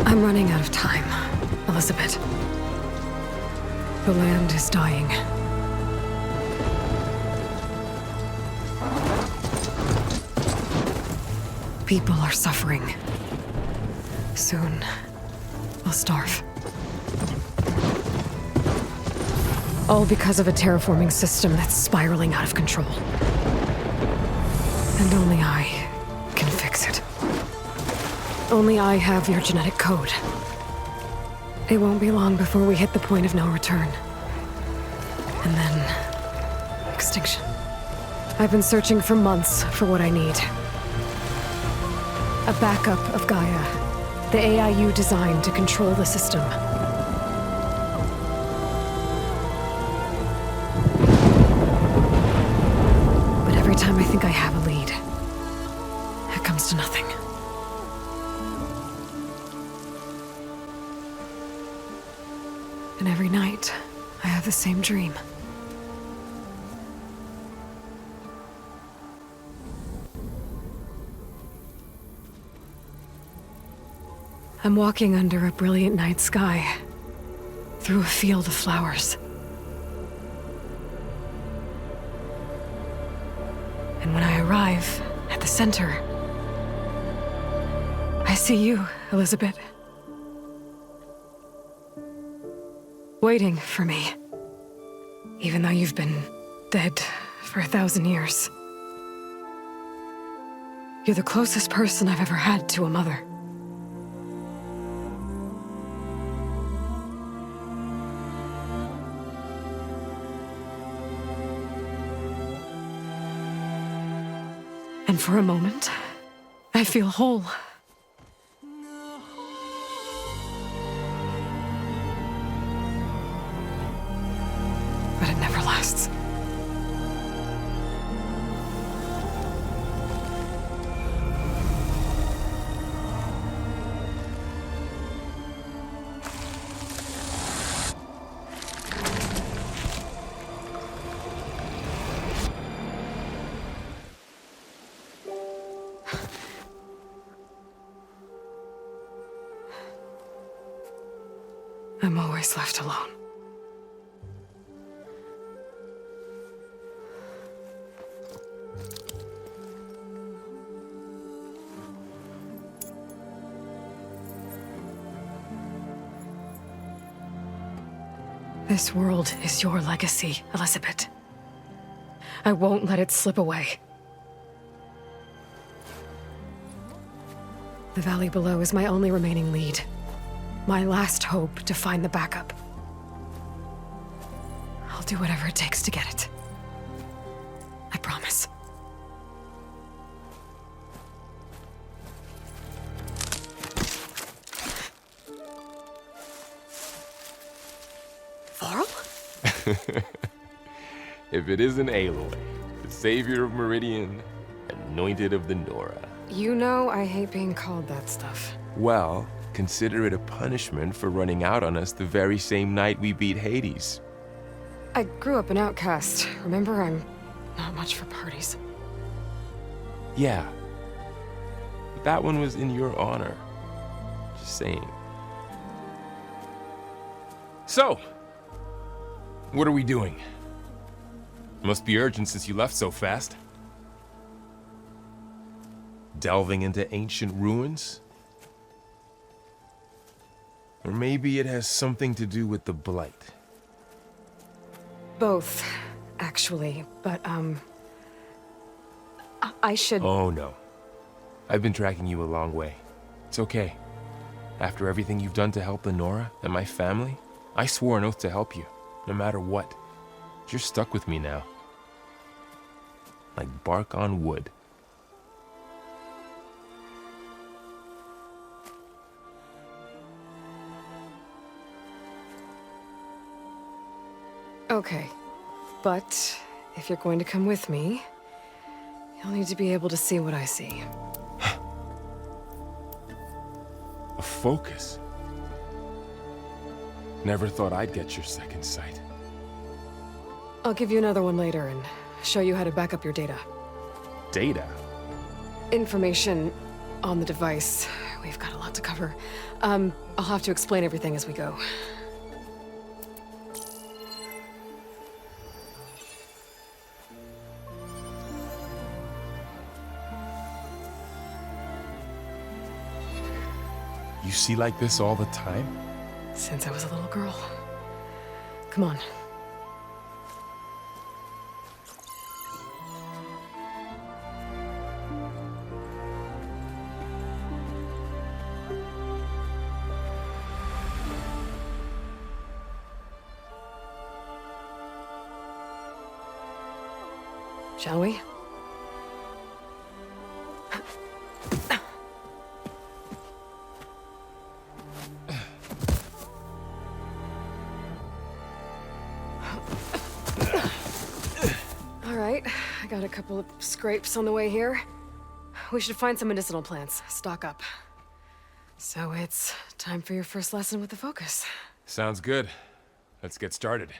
I'm running out of time, Elizabeth. The land is dying. People are suffering. Soon, they'll starve. All because of a terraforming system that's spiraling out of control. And only I can fix it. Only I have your genetic code. It won't be long before we hit the point of no return. And then... extinction. I've been searching for months for what I need. A backup of Gaia. The AIU designed to control the system. But every time I think I have a lead, it comes to nothing. And every night, I have the same dream. I'm walking under a brilliant night sky, through a field of flowers. And when I arrive at the center, I see you, Elizabeth. Waiting for me, even though you've been dead for 1,000 years. You're the closest person I've ever had to a mother. And for a moment, I feel whole. But it never lasts. I'm always left alone. This world is your legacy, Elizabeth. I won't let it slip away. The valley below is my only remaining lead. My last hope to find the backup. I'll do whatever it takes to get it. I promise. Varl? If it isn't Aloy, the savior of Meridian, anointed of the Nora. You know I hate being called that stuff. Well, consider it a punishment for running out on us the very same night we beat Hades. I grew up an outcast. Remember, I'm not much for parties. Yeah. But that one was in your honor. Just saying. So, what are we doing? Must be urgent since you left so fast. Delving into ancient ruins? Or maybe it has something to do with the Blight. Both, actually, but, I should... Oh, no. I've been tracking you a long way. It's okay. After everything you've done to help the Nora and my family, I swore an oath to help you, no matter what. You're stuck with me now. Like bark on wood. Okay, but if you're going to come with me, you'll need to be able to see what I see. A focus? Never thought I'd get your second sight. I'll give you another one later and show you how to back up your data. Data? Information on the device we've got a lot to cover. I'll have to explain everything as we go. You see like this all the time? Since I was a little girl. Come on. Shall we? All right, I got a couple of scrapes on the way here. We should find some medicinal plants, stock up. So it's time for your first lesson with the focus. Sounds good. Let's get started.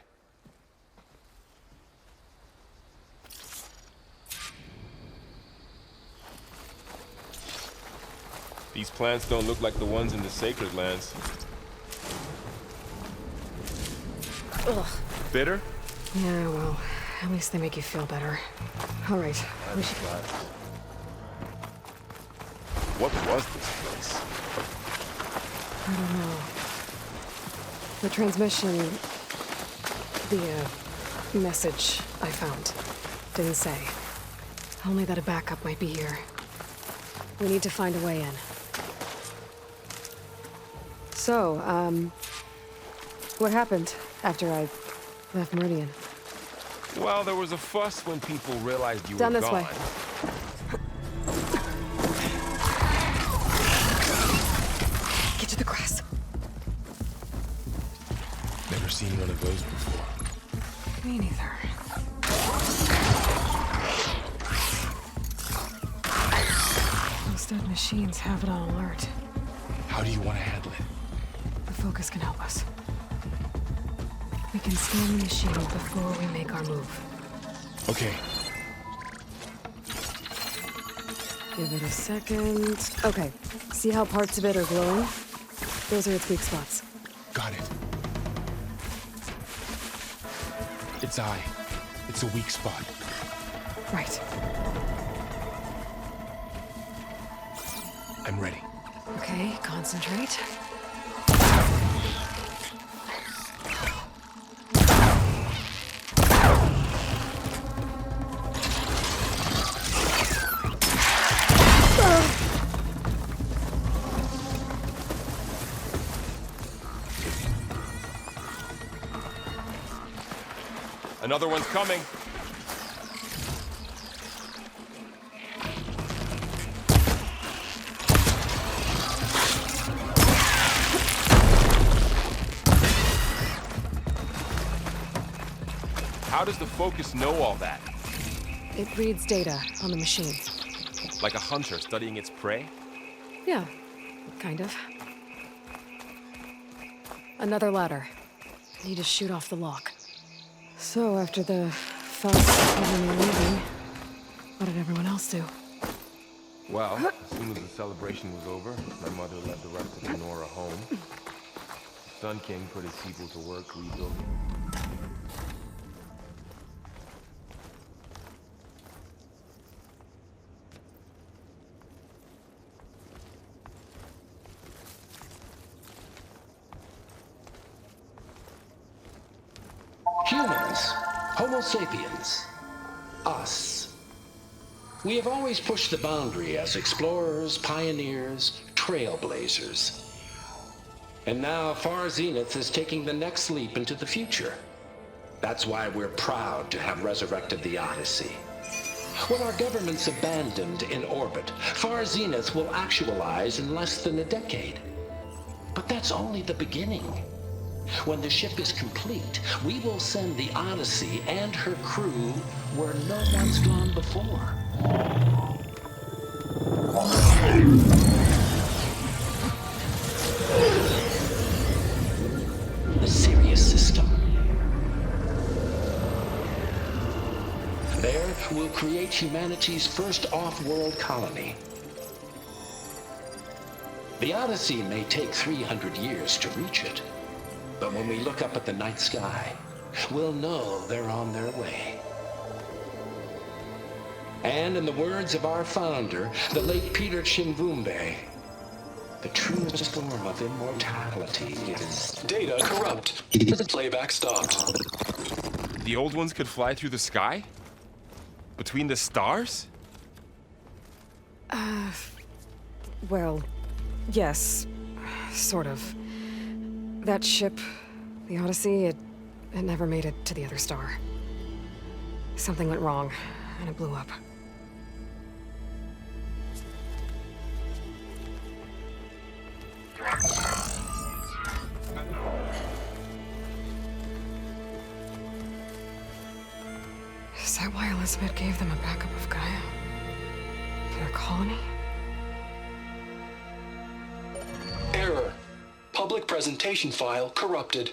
These plants don't look like the ones in the Sacred Lands. Ugh. Bitter? Yeah, well, at least they make you feel better. All right, we should... What was this place? I don't know. The transmission... the, message I found didn't say. Only that a backup might be here. We need to find a way in. So, what happened after I left Meridian? Well, there was a fuss when people realized you Down were this gone. way. Get to the grass. Never seen one of those before. Me neither. Those dead machines have it on alert. How do you want to handle it? The focus can help us. We can scan the machine before we make our move. Okay. Give it a second. Okay. See how parts of it are glowing? Those are its weak spots. Got it. Its eye. It's a weak spot. Right. I'm ready. Okay, concentrate. Another one's coming. How does the focus know all that? It reads data on the machine. Like a hunter studying its prey? Yeah, kind of. Another ladder. Need to shoot off the lock. So after the fuss over me leaving, what did everyone else do? Well, as soon as the celebration was over, my mother led the rest of the Nora home. The Sun King put his people to work rebuilding. Humans, Homo sapiens, us. We have always pushed the boundary as explorers, pioneers, trailblazers. And now Far Zenith is taking the next leap into the future. That's why we're proud to have resurrected the Odyssey. When our government's abandoned in orbit, Far Zenith will actualize in less than a decade. But that's only the beginning. When the ship is complete, we will send the Odyssey and her crew where no one's gone before. The Sirius system. There, we'll create humanity's first off-world colony. The Odyssey may take 300 years to reach it, but when we look up at the night sky, we'll know they're on their way. And in the words of our founder, the late Peter Chimvumbe, the truest form of immortality is... Data corrupt. Playback stopped. The old ones could fly through the sky? Between the stars? Well, yes. Sort of. That ship, the Odyssey, it never made it to the other star. Something went wrong, and it blew up. Is that why Elizabeth gave them a backup of Gaia? For their colony? Error. Public presentation file corrupted.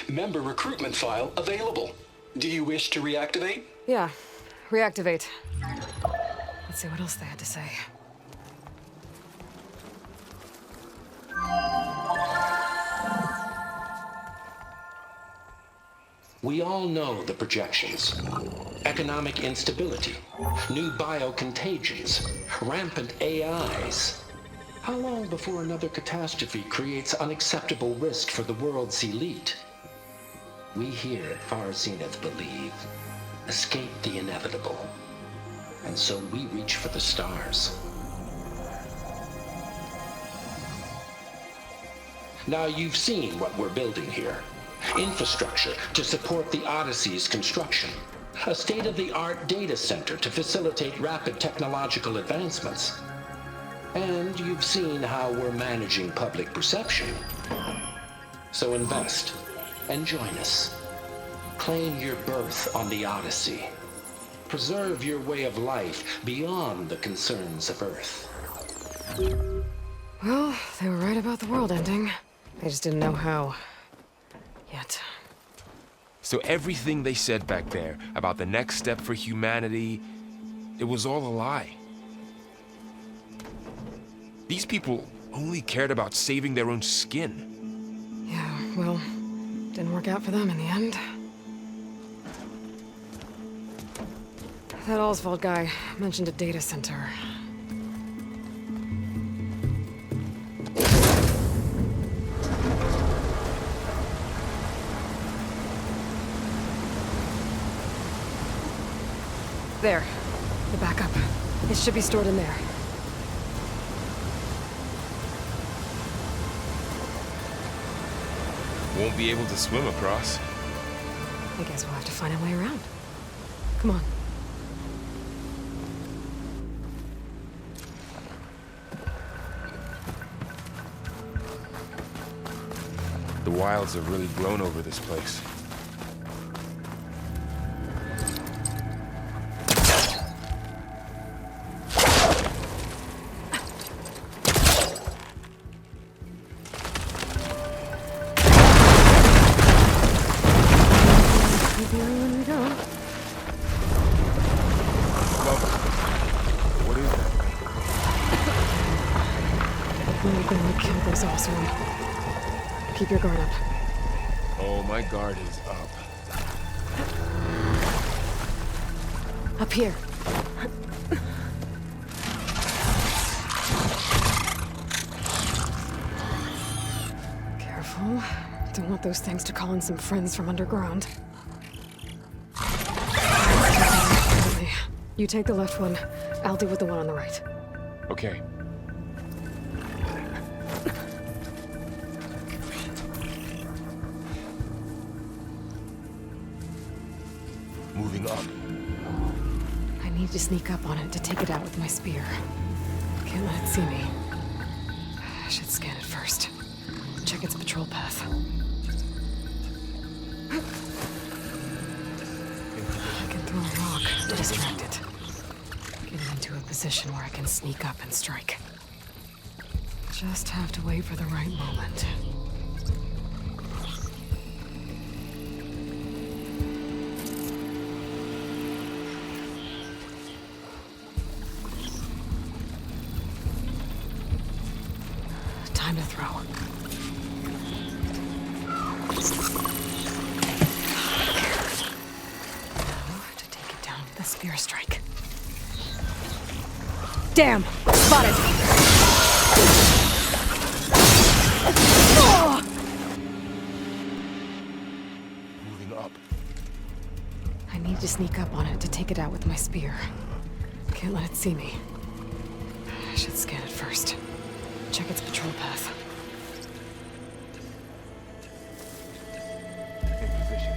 Member recruitment file available. Do you wish to reactivate? Yeah, reactivate. Let's see what else they had to say. We all know the projections. Economic instability, new biocontagions, rampant AIs. How long before another catastrophe creates unacceptable risk for the world's elite? We here at Far Zenith believe, escape the inevitable. And so we reach for the stars. Now you've seen what we're building here. Infrastructure to support the Odyssey's construction. A state-of-the-art data center to facilitate rapid technological advancements. And you've seen how we're managing public perception. So invest and join us. Claim your berth on the Odyssey. Preserve your way of life beyond the concerns of Earth. Well, they were right about the world ending. They just didn't know how. Yet. So everything they said back there about the next step for humanity, it was all a lie. These people only cared about saving their own skin. Yeah, well, didn't work out for them in the end. That Oswald guy mentioned a data center. There. The backup. It should be stored in there. Won't be able to swim across. I guess we'll have to find a way around. Come on. The wilds have really grown over this place. Keep your guard up. Oh, my guard is up. Up here. Careful. Don't want those things to call in some friends from underground. You take the left one. I'll deal with the one on the right. Okay. Moving up. I need to sneak up on it to take it out with my spear. Can't let it see me. I should scan it first. Check its patrol path. I can throw a rock to distract it. Get it into a position where I can sneak up and strike. Just have to wait for the right moment. throw. Now to take it down with a spear strike. Damn! Spotted! Oh! Moving up. I need to sneak up on it to take it out with my spear. Can't let it see me. I should scan it first. Check its patrol path. In position.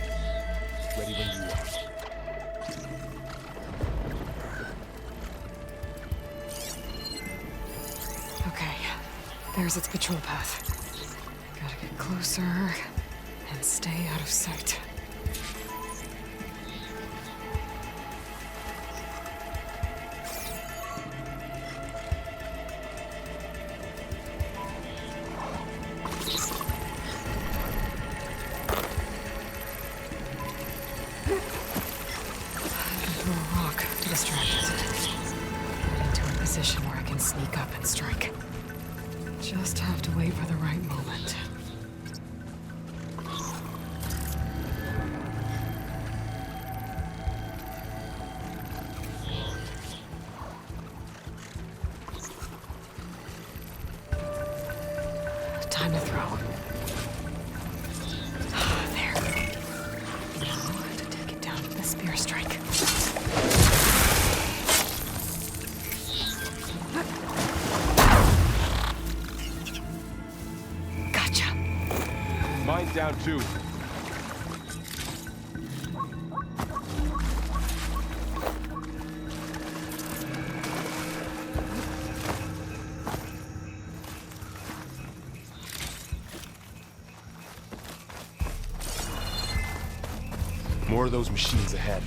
Ready when you are. Okay, there's its patrol path. Gotta get closer and stay out of sight. Throw a rock to distract it. Get into a position where I can sneak up and strike. Just have to wait for the right moment. Time to throw. There. Now to take it down with a spear strike. Gotcha. Mine's down too. More of those machines ahead.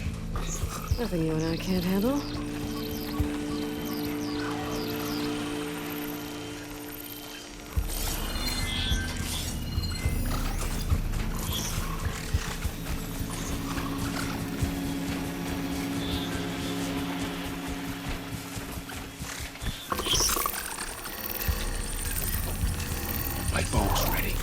Nothing you and I can't handle. My bow's ready.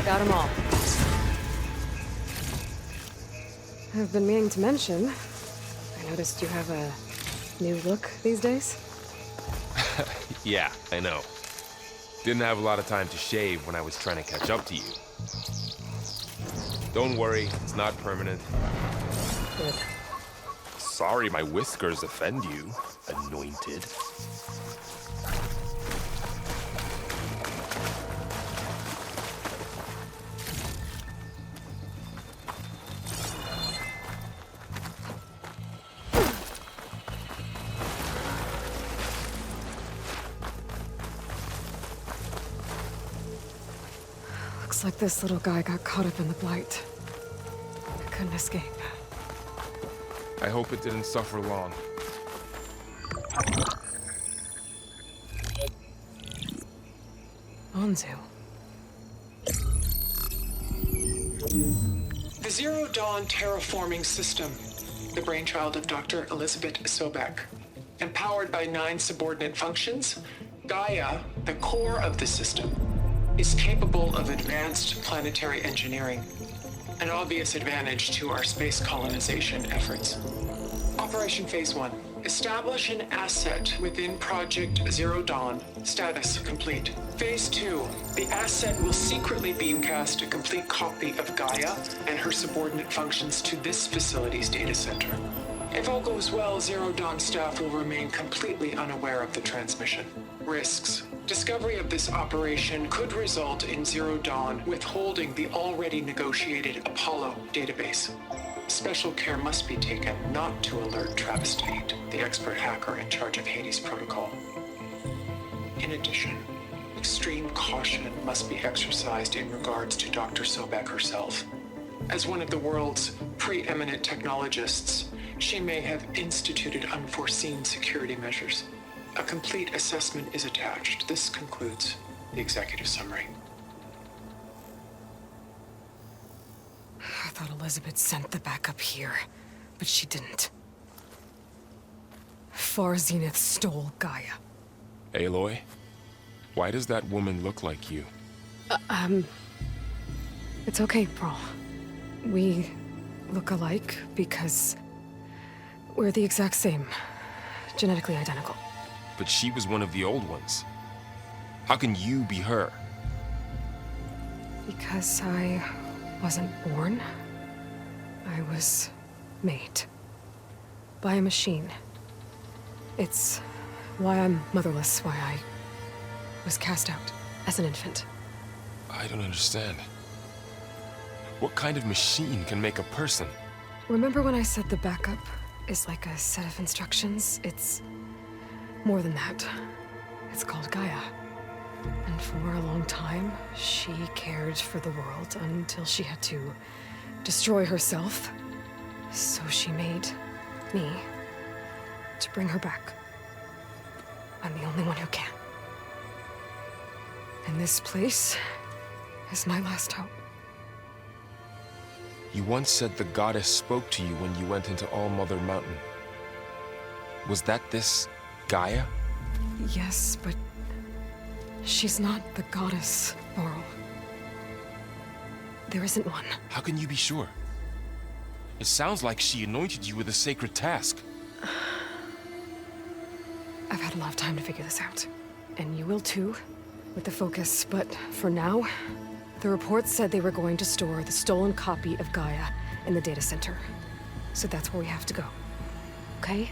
Got them all. I've been meaning to mention, I noticed you have a new look these days. Yeah, I know. Didn't have a lot of time to shave when I was trying to catch up to you. Don't worry, it's not permanent. Good. Sorry my whiskers offend you, anointed. Looks like this little guy got caught up in the blight. Couldn't escape. I hope it didn't suffer long. Onzu. The Zero Dawn terraforming system, the brainchild of Dr. Elizabeth Sobek. Empowered by 9 subordinate functions, Gaia, the core of the system, is capable of advanced planetary engineering, an obvious advantage to our space colonization efforts. Operation Phase 1. Establish an asset within Project Zero Dawn. Status complete. Phase 2. The asset will secretly beamcast a complete copy of Gaia and her subordinate functions to this facility's data center. If all goes well, Zero Dawn staff will remain completely unaware of the transmission. Risks. Discovery of this operation could result in Zero Dawn withholding the already negotiated Apollo database. Special care must be taken not to alert Travis Tate, the expert hacker in charge of Hades Protocol. In addition, extreme caution must be exercised in regards to Dr. Sobek herself. As one of the world's preeminent technologists, she may have instituted unforeseen security measures. A complete assessment is attached. This concludes the executive summary. I thought Elizabeth sent the backup here, but she didn't. Far Zenith stole Gaia. Aloy, why does that woman look like you? It's okay, Pearl. We look alike because we're the exact same. Genetically identical. But she was one of the old ones. How can you be her? Because I wasn't born. I was made. By a machine. It's why I'm motherless, why I was cast out as an infant. I don't understand. What kind of machine can make a person? Remember when I said the backup is like a set of instructions? It's more than that. It's called Gaia. And for a long time, she cared for the world until she had to destroy herself. So she made me to bring her back. I'm the only one who can. And this place is my last hope. You once said the goddess spoke to you when you went into All-Mother Mountain. Was that this Gaia? Yes, but she's not the goddess, Laurel. There isn't one. How can you be sure? It sounds like she anointed you with a sacred task. I've had a lot of time to figure this out. And you will too, with the focus. But for now, the report said they were going to store the stolen copy of Gaia in the data center. So that's where we have to go. Okay?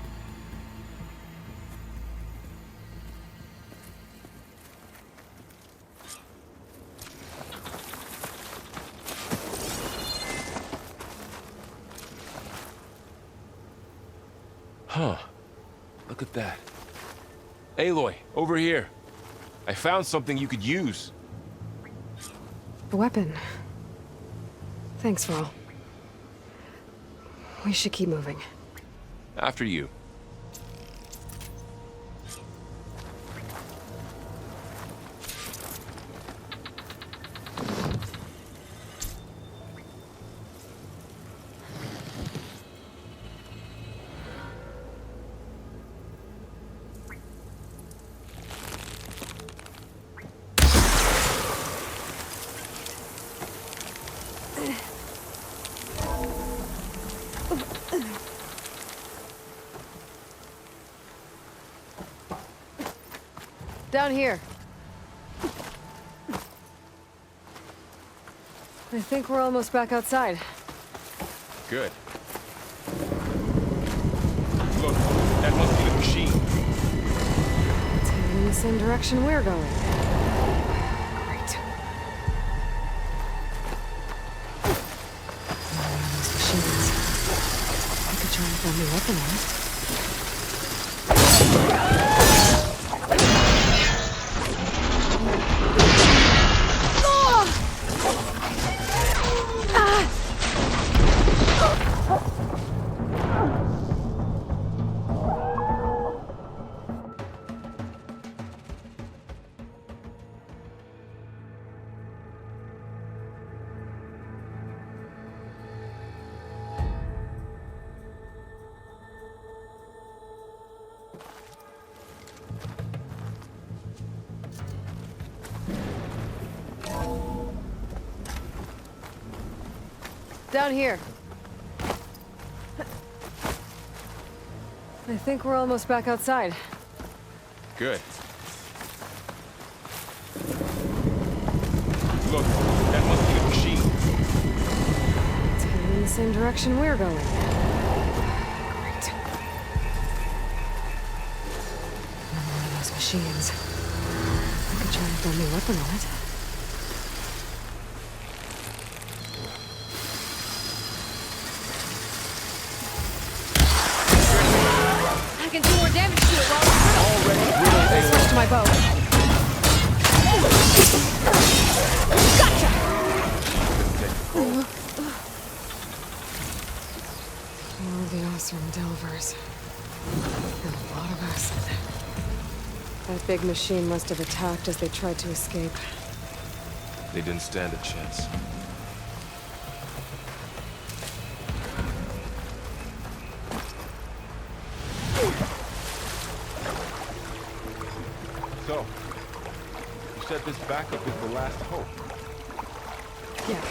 Huh. Look at that. Aloy, over here. I found something you could use. A weapon. Thanks, Varl. We should keep moving. After you. Down here. I think we're almost back outside. Good. Look, that must be the machine. It's heading in the same direction we're going. Great. One of those machines. I could try and find the weapon on it. Down here. I think we're almost back outside. Good. Look, that must be the machine. It's heading in the same direction we're going. Great. machines. I could try a brand new weapon on it. I can do more damage to it while it's brittle. I switched to my bow. Gotcha! More of the awesome Delvers. And a lot of acid. That big machine must have attacked as they tried to escape. They didn't stand a chance. So, you said this backup is the last hope. Yeah.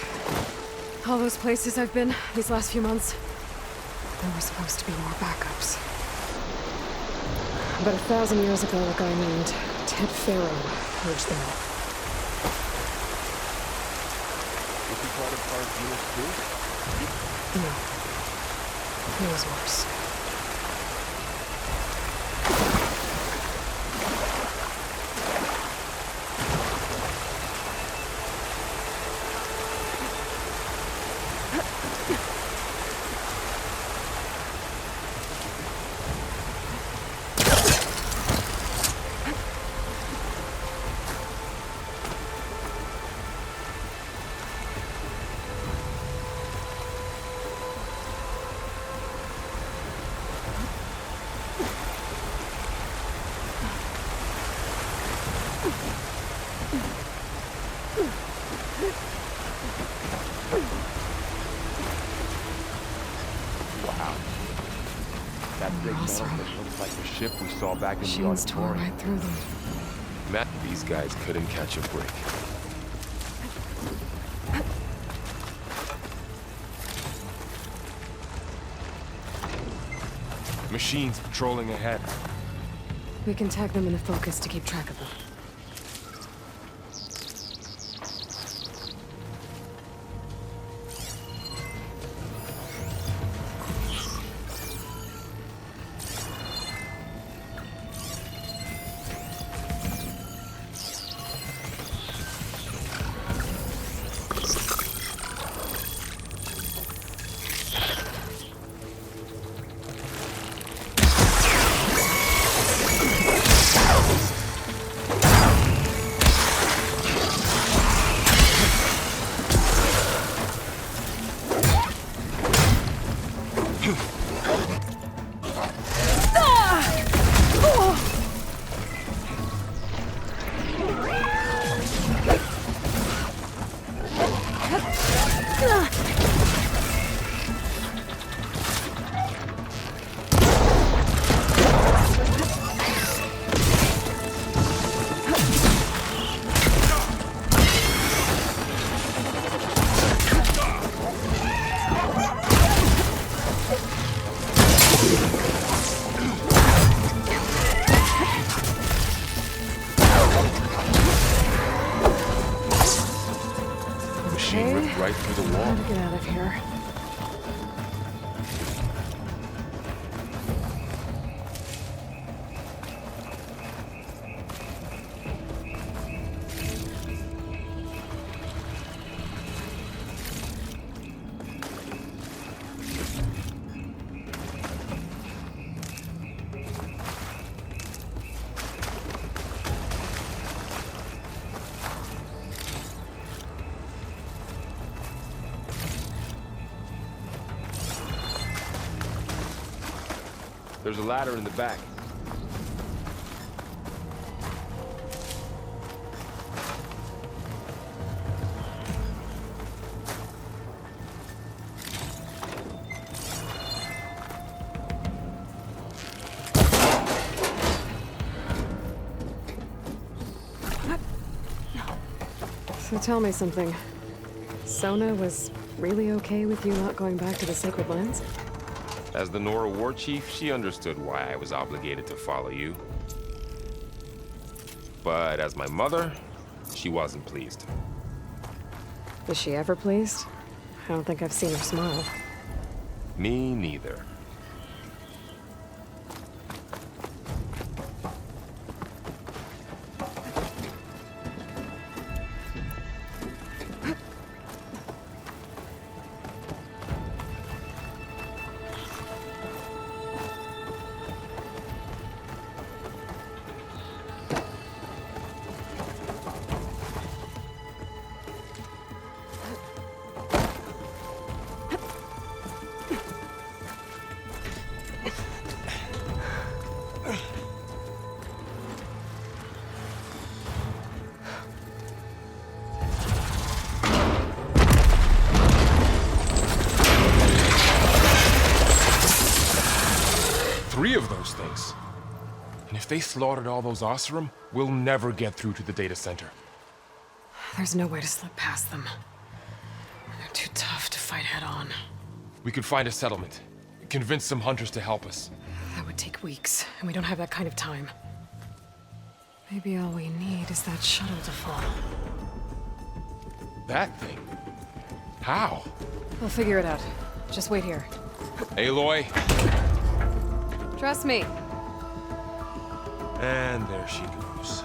All those places I've been these last few months, there were supposed to be more backups. But 1,000 years ago, a guy named Ted Farrow purged them all. Was he part of our unit too? No. It was worse. That big metal that looks like the ship we saw back in the Machines tore auditorium. right through them. Matt, these guys couldn't catch a break. Machines patrolling ahead. We can tag them in a focus to keep track of them. Machine ripped right through the wall. Time to get out of here. There's a ladder in the back. So tell me something. Sona was really okay with you not going back to the Sacred Lands? As the Nora war chief, she understood why I was obligated to follow you. But as my mother, she wasn't pleased. Is she ever pleased? I don't think I've seen her smile. Me neither. things. And if they slaughtered all those Oseram, we'll never get through to the data center. There's no way to slip past them. They're too tough to fight head-on. We could find a settlement. Convince some hunters to help us. That would take weeks, and we don't have that kind of time. Maybe all we need is that shuttle to fall. That thing? How? We'll figure it out. Just wait here. Aloy. Trust me. And there she goes.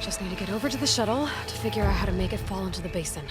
Just need to get over to the shuttle to figure out how to make it fall into the basin.